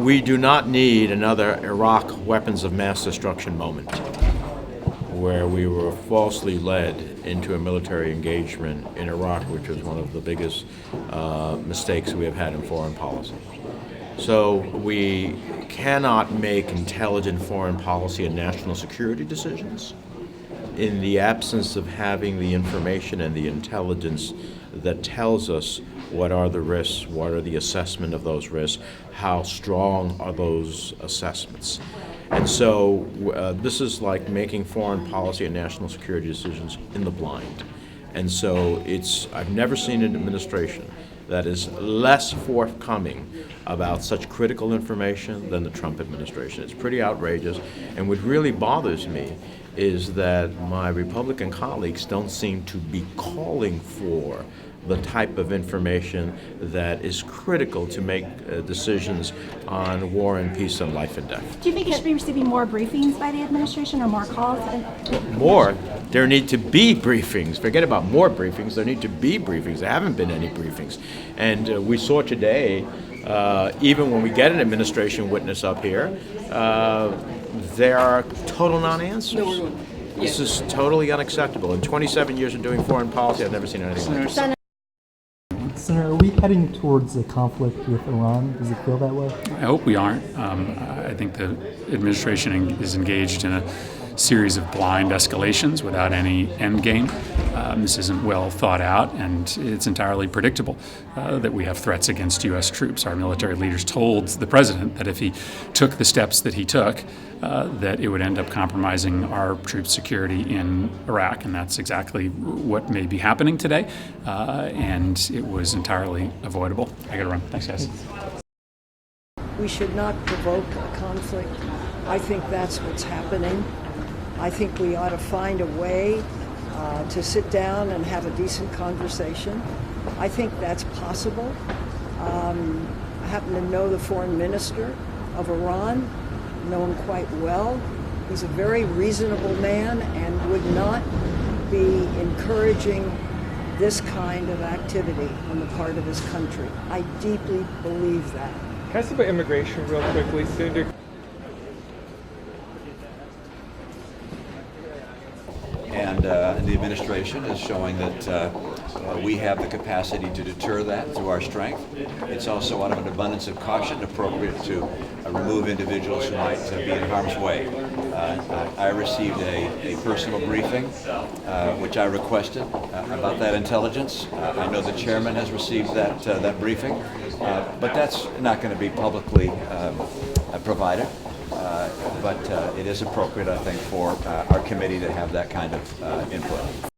We do not need another Iraq weapons of mass destruction moment where we were falsely led into a military engagement in Iraq, which was one of the biggest mistakes we have had in foreign policy. So we cannot make intelligent foreign policy and national security decisions in the absence of having the information and the intelligence that tells us what are the risks, what are the assessment of those risks, how strong are those assessments. And so this is like making foreign policy and national security decisions in the blind. And so I've never seen an administration that is less forthcoming about such critical information than the Trump administration. It's pretty outrageous. And what really bothers me is that my Republican colleagues don't seem to be calling for the type of information that is critical to make decisions on war and peace and life and death. Do you think it should be receiving more briefings by the administration or more calls? More. There need to be briefings. Forget about more briefings. There need to be briefings. There haven't been any briefings. And we saw today, even when we get an administration witness up here, there are total non-answers. This is totally unacceptable. In 27 years of doing foreign policy, I've never seen anything like this. Senator, are we heading towards a conflict with Iran? Does it feel that way? I hope we aren't. I think the administration is engaged in a series of blind escalations without any end game. This isn't well thought out, and it's entirely predictable that we have threats against U.S. troops. Our military leaders told the president that if he took the steps that he took, that it would end up compromising our troops' security in Iraq, and that's exactly what may be happening today, and it was entirely avoidable. I gotta run. Thanks, guys. We should not provoke a conflict. I think that's what's happening. I think we ought to find a way to sit down and have a decent conversation. I think that's possible. I happen to know the foreign minister of Iran, know him quite well. He's a very reasonable man and would not be encouraging this kind of activity on the part of his country. I deeply believe that. Can I ask about immigration real quickly, Senator? And the administration is showing that we have the capacity to deter that through our strength. It's also out of an abundance of caution appropriate to remove individuals who might be in harm's way. I received a personal briefing, which I requested about that intelligence. I know the chairman has received that briefing, but that's not going to be publicly provided. But it is appropriate, I think, for our committee to have that kind of input.